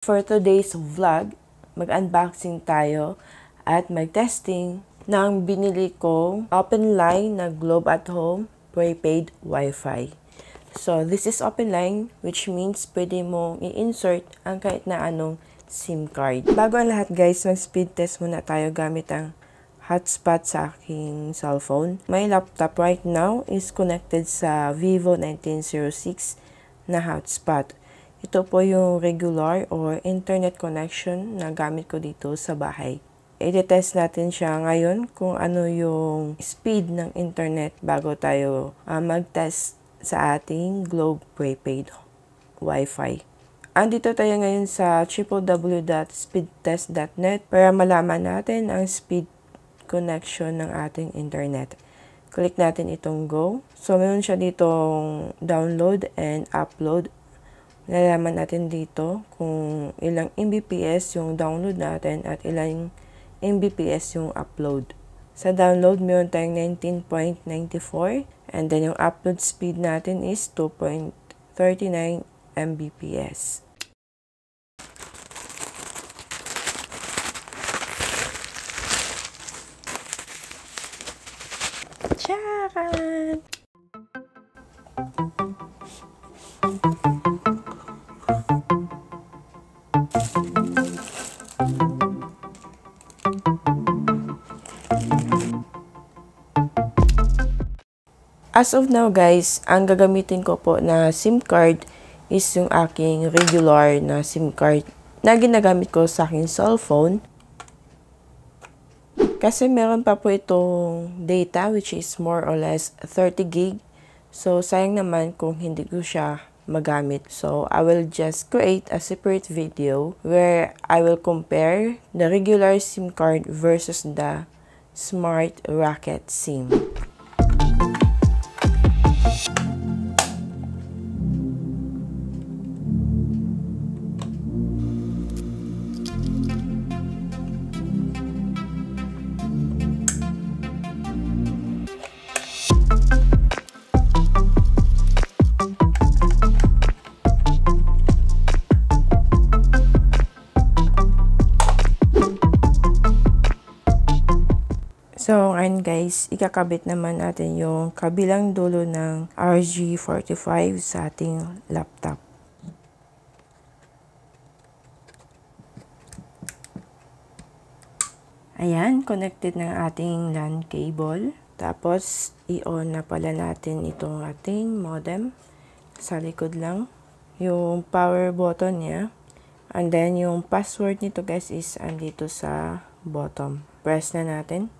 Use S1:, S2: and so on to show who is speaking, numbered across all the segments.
S1: For today's vlog, mag-unboxing tayo at mag-testing ng binili kong OPENLiNE na Globe at Home prepaid Wi-Fi. So, this is OPENLiNE, which means pwede mong i-insert ang kahit na anong SIM card. Bago ang lahat guys, mag-speed test muna tayo gamit ang hotspot sa aking cellphone. My laptop right now is connected sa Vivo 1906 na hotspot. Ito po yung regular or internet connection na gamit ko dito sa bahay. I-test natin siya ngayon kung ano yung speed ng internet bago tayo mag-test sa ating Globe Prepaid Wi-Fi. Andito tayo ngayon sa www.speedtest.net para malaman natin ang speed connection ng ating internet. Click natin itong go. So, meron siya ditong download and upload. Nalaman natin dito kung ilang Mbps yung download natin at ilang Mbps yung upload. Sa download, meron tayong 19.94 and then yung upload speed natin is 2.39 Mbps. Charan! As of now guys, ang gagamitin ko po na SIM card is yung aking regular na SIM card na ginagamit ko sa aking cellphone. Kasi meron pa po itong data which is more or less 30 gig. So sayang naman kung hindi ko siya magamit. So I will just create a separate video where I will compare the regular SIM card versus the Smart Rocket SIM. So, ngayon guys, ikakabit naman natin yung kabilang dulo ng RG45 sa ating laptop. Ayan, connected ng ating LAN cable. Tapos, i-on na pala natin itong ating modem. Sa likod lang, yung power button niya. And then, yung password nito guys is andito sa bottom. Press na natin.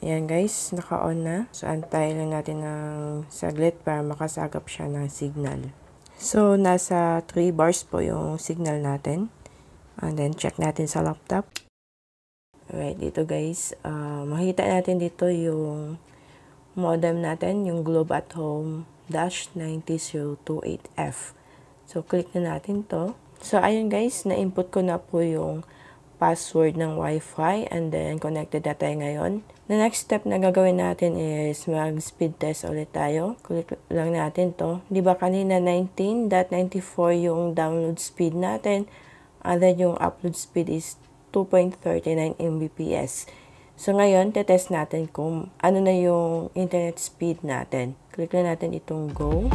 S1: Ayan guys, naka-on na. So, antayin lang natin ng saglit para makasagap siya ng signal. So, nasa 3 bars po yung signal natin. And then, check natin sa laptop. Alright, dito guys, makita natin dito yung modem natin, yung Globe at Home -90028F. So, click na natin to. So, ayun guys, na-input ko na po yung password ng Wi-Fi and then connected na tayo ngayon. The next step na gagawin natin is mag-speed test ulit tayo. Click lang natin to. Di ba kanina 19.94 yung download speed natin and then yung upload speed is 2.39 Mbps. So ngayon, tetest natin kung ano na yung internet speed natin. Click lang natin itong go.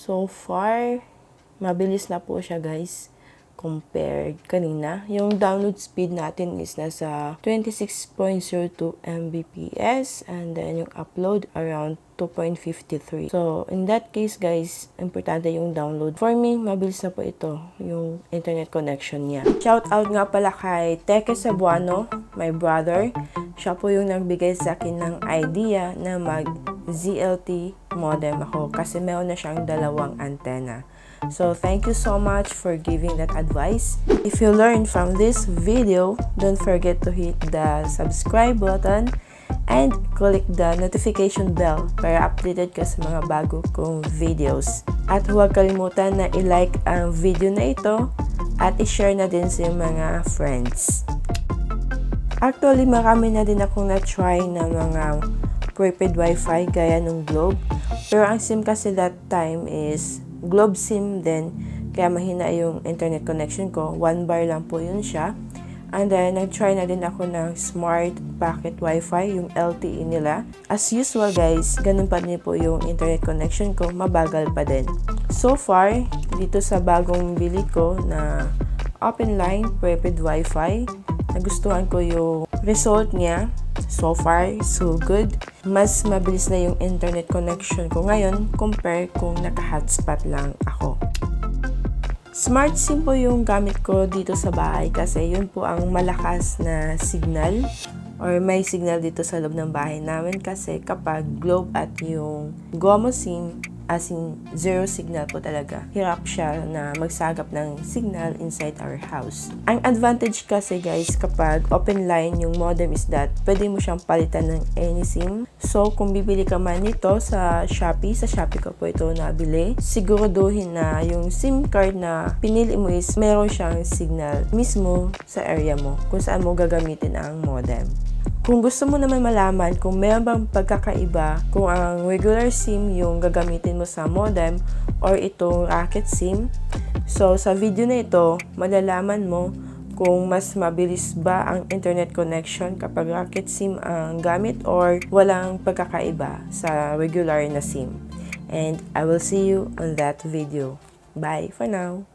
S1: So far, mabilis na po siya guys compared kanina. Yung download speed natin is nasa 26.02 Mbps and then yung upload around 2.53. So, in that case guys, importante yung download. For me, mabilis na po ito, yung internet connection niya. Shout out nga pala kay Teke Cebuano, my brother. Siya po yung nagbigay sa akin ng idea na mag ZLT modem ako kasi meron na siyang 2 antenna. So, thank you so much for giving that advice. If you learned from this video, don't forget to hit the subscribe button and click the notification bell para updated ka sa mga bago kong videos. At huwag kalimutan na i-like ang video na ito at i-share na din sa mga friends. Actually, marami na din akong na-try na mga prepaid wifi gaya ng Globe. Pero ang SIM kasi that time is Globe SIM din, kaya mahina yung internet connection ko. 1 bar lang po yun siya. And then, nag-try na din ako ng smart packet wifi, yung LTE nila. As usual guys, ganun pa din po yung internet connection ko, mabagal pa din. So far, dito sa bagong bili ko na OPENLiNE prepaid wifi, nagustuhan ko yung result niya. So far, so good. Mas mabilis na yung internet connection ko ngayon compare kung naka-hotspot lang ako. Smart SIM po yung gamit ko dito sa bahay kasi yun po ang malakas na signal or may signal dito sa loob ng bahay namin kasi kapag Globe at yung Gomo SIM, as in zero signal po talaga. Hirap siya na magsagap ng signal inside our house. Ang advantage kasi guys kapag OPENLiNE yung modem is that pwede mo siyang palitan ng any SIM. So kung bibili ka man nito sa Shopee ko po ito nabili, siguraduhin na yung SIM card na pinili mo is meron siyang signal mismo sa area mo kung saan mo gagamitin ang modem. Kung gusto mo naman malaman kung meron bang pagkakaiba kung ang regular SIM yung gagamitin mo sa modem or itong rocket SIM, so sa video na ito, malalaman mo kung mas mabilis ba ang internet connection kapag rocket SIM ang gamit or walang pagkakaiba sa regular na SIM. And I will see you on that video. Bye for now!